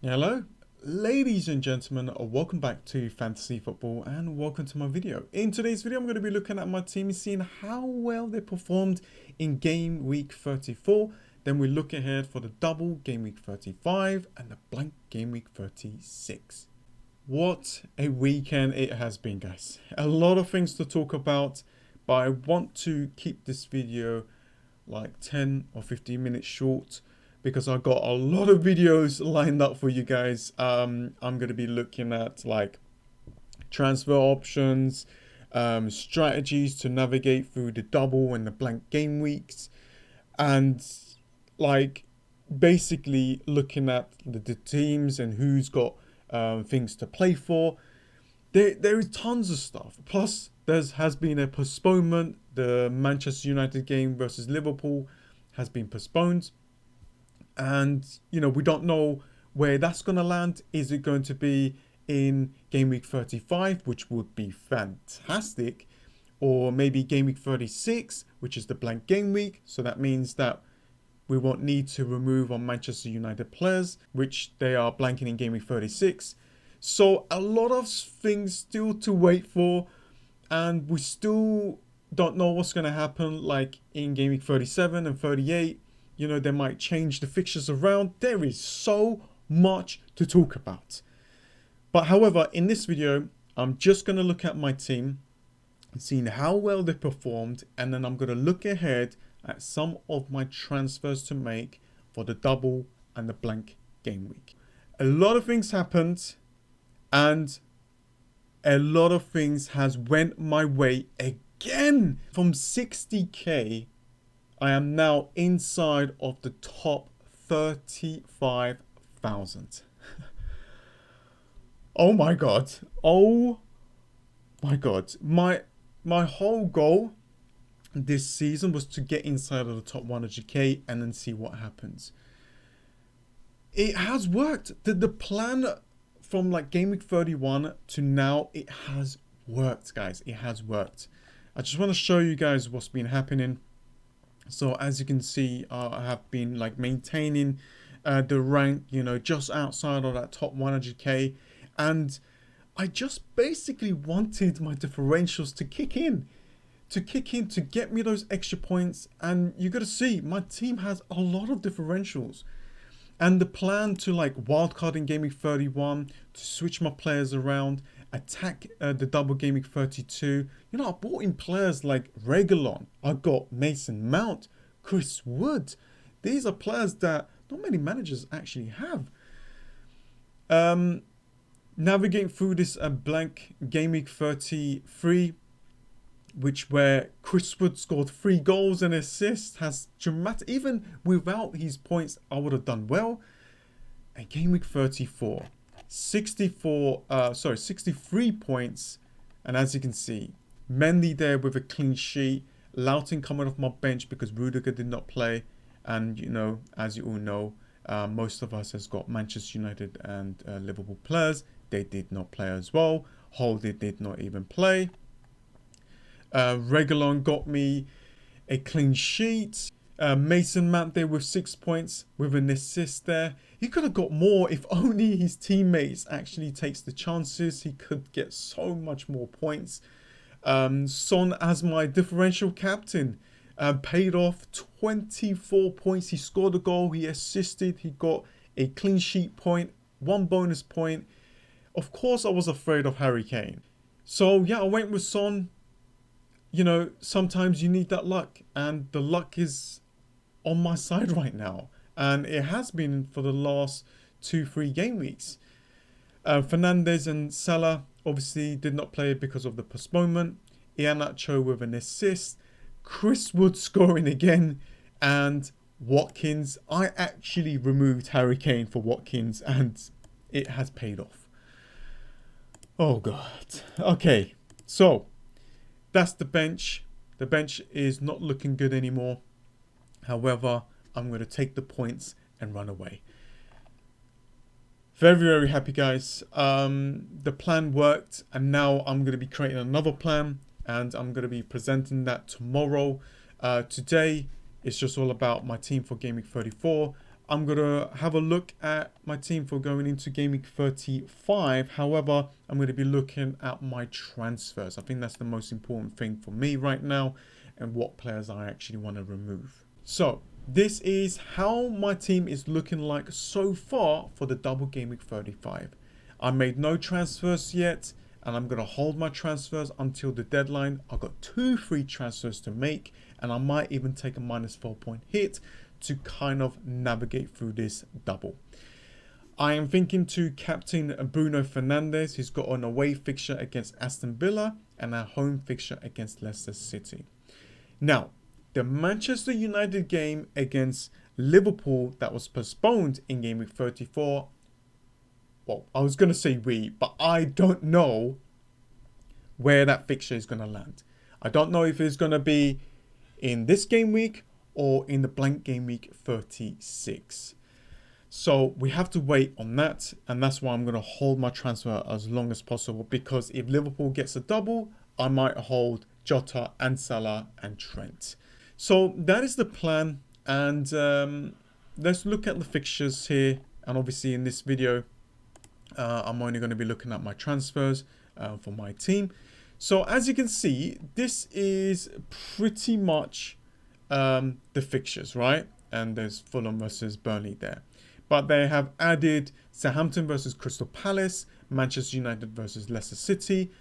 Hello, ladies and gentlemen, welcome back to Fantasy Football and welcome to my video. In today's video, I'm going to be looking at my team and seeing how well they performed in game week 34. Then we look ahead for the double game week 35 and the blank game week 36. What a weekend it has been, guys. A lot of things to talk about, but I want to keep this video like 10 or 15 minutes short, because I got a lot of videos lined up for you guys. I'm going to be looking at like transfer options, strategies to navigate through the double and the blank game weeks, and like basically looking at the teams and who's got things to play for. There is tons of stuff. Plus, has been a postponement. The Manchester United game versus Liverpool has been postponed. And, you know, we don't know where that's going to land. Is it going to be in game week 35, which would be fantastic, or maybe game week 36, which is the blank game week? So that means that we won't need to remove our Manchester United players, which they are blanking in game week 36. So a lot of things still to wait for, and we still don't know what's going to happen like in game week 37 and 38. You know, they might change the fixtures around. There is so much to talk about. But however, in this video, I'm just going to look at my team and seeing how well they performed. And then I'm going to look ahead at some of my transfers to make for the double and the blank game week. A lot of things happened, and a lot of things has went my way again. From 60k, I am now inside of the top 35,000. Oh my god. Oh my god. My whole goal this season was to get inside of the top 100k and then see what happens. It has worked. The plan from like game week 31 to now, it has worked, guys. It has worked. I just want to show you guys what's been happening. So as you can see, I have been like maintaining the rank, you know, just outside of that top 100k, and I just basically wanted my differentials to kick in, to get me those extra points. And you got to see, my team has a lot of differentials, and the plan to like wildcard in game week 31, to switch my players around, attack the double game week 32. You know, I bought in players like Reguilon. I got Mason Mount, Chris Wood. These are players that not many managers actually have. Navigating through this blank game week 33, where Chris Wood scored 3 goals and assists, has dramatic. Even without his points, I would have done well. And game week 34. 63 points, and as you can see, Mendy there with a clean sheet, Loughton coming off my bench because Rudiger did not play. And you know, as you all know, most of us has got Manchester United and Liverpool players. They did not play as well. Holding did not even play. Reguilon got me a clean sheet. Mason Mount there with 6 points with an assist there. He could have got more if only his teammates actually takes the chances. He could get so much more points. Son as my differential captain paid off 24 points. He scored a goal, he assisted, he got a clean sheet point, 1 bonus point. Of course I was afraid of Harry Kane. So yeah, I went with Son. You know, sometimes you need that luck, and the luck is on my side right now, and it has been for the last 2-3 game weeks. Fernandes and Salah obviously did not play because of the postponement. Iheanacho with an assist, Chris Wood scoring again, and Watkins. I actually removed Harry Kane for Watkins, and it has paid off. Oh god. Okay, so that's the bench. The bench is not looking good anymore. However, I'm going to take the points and run away. Very, very happy, guys. The plan worked, and now I'm going to be creating another plan, and I'm going to be presenting that tomorrow. Today, it's just all about my team for Game Week 34. I'm going to have a look at my team for going into Gameweek 35. However, I'm going to be looking at my transfers. I think that's the most important thing for me right now, and what players I actually want to remove. So this is how my team is looking like so far for the double Gameweek 35. I made no transfers yet, and I'm going to hold my transfers until the deadline. I've got 2 free transfers to make, and I might even take a -4 point hit to kind of navigate through this double. I am thinking to captain Bruno Fernandes. He's got an away fixture against Aston Villa and a home fixture against Leicester City. Now, the Manchester United game against Liverpool that was postponed in Game Week 34, well, I was going to say but I don't know where that fixture is going to land. I don't know if it's going to be in this game week or in the blank Game Week 36. So we have to wait on that, and that's why I'm going to hold my transfer as long as possible, because if Liverpool gets a double, I might hold Jota and Salah and Trent. So that is the plan, and let's look at the fixtures here. And obviously in this video, I'm only going to be looking at my transfers for my team. So as you can see, this is pretty much the fixtures, right? And there's Fulham versus Burnley there. But they have added Southampton versus Crystal Palace, Manchester United versus Leicester City,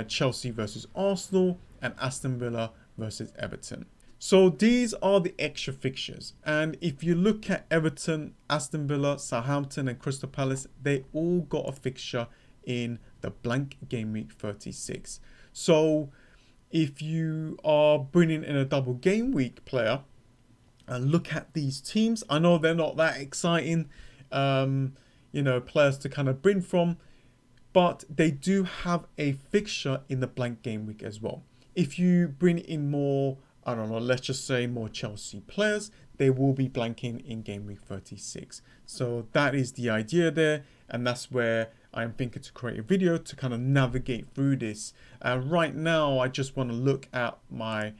Chelsea versus Arsenal, and Aston Villa versus Everton. So these are the extra fixtures. And if you look at Everton, Aston Villa, Southampton, and Crystal Palace, they all got a fixture in the blank Game Week 36. So if you are bringing in a double game week player and look at these teams, I know they're not that exciting, players to kind of bring from, but they do have a fixture in the blank game week as well. If you bring in more, I don't know, let's just say more Chelsea players, they will be blanking in Game Week 36. So that is the idea there, and that's where I'm thinking to create a video to kind of navigate through this. Right now, I just want to look at my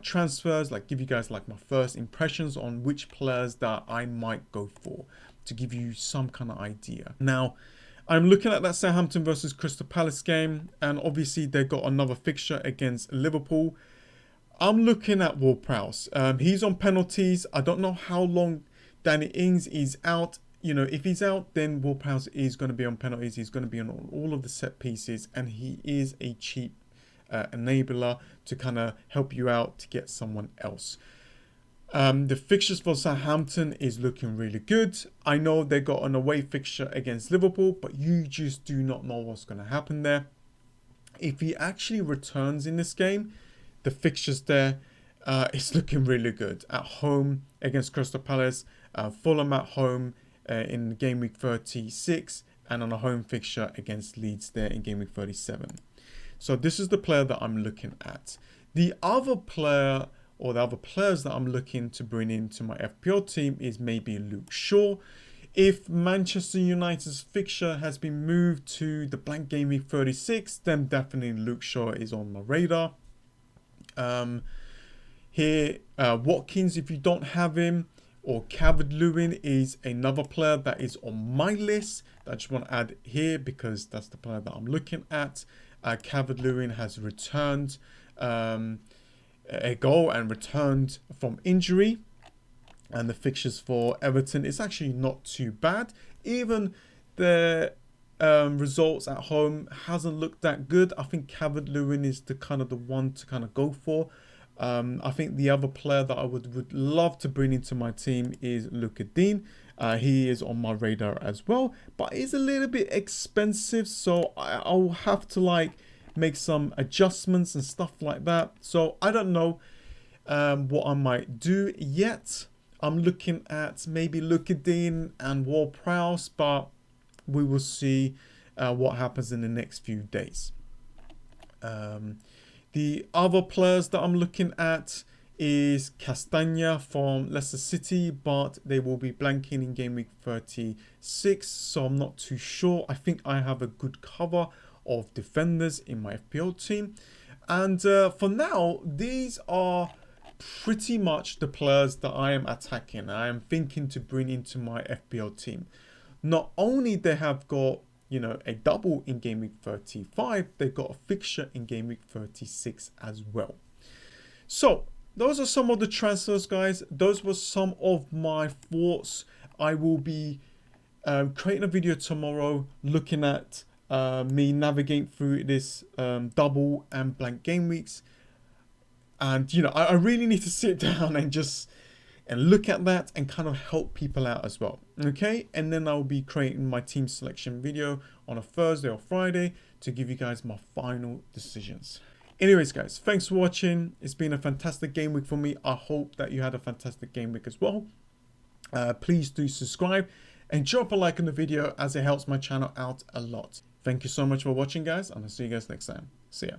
transfers, like give you guys like my first impressions on which players that I might go for, to give you some kind of idea. Now, I'm looking at that Southampton versus Crystal Palace game, and obviously they got another fixture against Liverpool. I'm looking at Ward-Prowse. He's on penalties. I don't know how long Danny Ings is out. If he's out, then Ward-Prowse is going to be on penalties. He's going to be on all of the set pieces, and he is a cheap enabler to kind of help you out to get someone else. The fixtures for Southampton is looking really good. I know they got an away fixture against Liverpool, but you just do not know what's going to happen there. If he actually returns in this game, the fixtures there is looking really good. At home against Crystal Palace, Fulham at home in Game Week 36, and on a home fixture against Leeds there in Game Week 37. So this is the player that I'm looking at. The other player, or the other players that I'm looking to bring into my FPL team, is maybe Luke Shaw. If Manchester United's fixture has been moved to the blank Game Week 36, then definitely Luke Shaw is on my radar. Watkins, if you don't have him, or Calvert-Lewin is another player that is on my list that I just want to add here because that's the player that I'm looking at. Calvert-Lewin has returned a goal and returned from injury, and the fixtures for Everton is actually not too bad. Even the results at home hasn't looked that good. I think Calvert-Lewin is the one to kind of go for. I think the other player that I would love to bring into my team is Luca Dean. He is on my radar as well, but he's a little bit expensive, so I'll have to make some adjustments and stuff like that. So I don't know what I might do yet. I'm looking at maybe Luca Dean and Ward-Prowse, but we will see what happens in the next few days. The other players that I'm looking at is Castagna from Leicester City, but they will be blanking in Game Week 36, so I'm not too sure. I think I have a good cover of defenders in my FPL team. And for now, these are pretty much the players that I am attacking. I am thinking to bring into my FPL team. Not only they have got, you know, a double in game week 35, they've got a fixture in game week 36 as well. So those are some of the transfers, guys. Those were some of my thoughts. I will be creating a video tomorrow looking at me navigating through this double and blank game weeks. And, you know, I really need to sit down and just look at that and kind of help people out as well. Okay, and then I'll be creating my team selection video on a Thursday or Friday to give you guys my final decisions. Anyways, guys, thanks for watching. It's been a fantastic game week for me. I hope that you had a fantastic game week as well. Please do subscribe and drop a like on the video, as it helps my channel out a lot. Thank you so much for watching, guys, and I'll see you guys next time. See ya.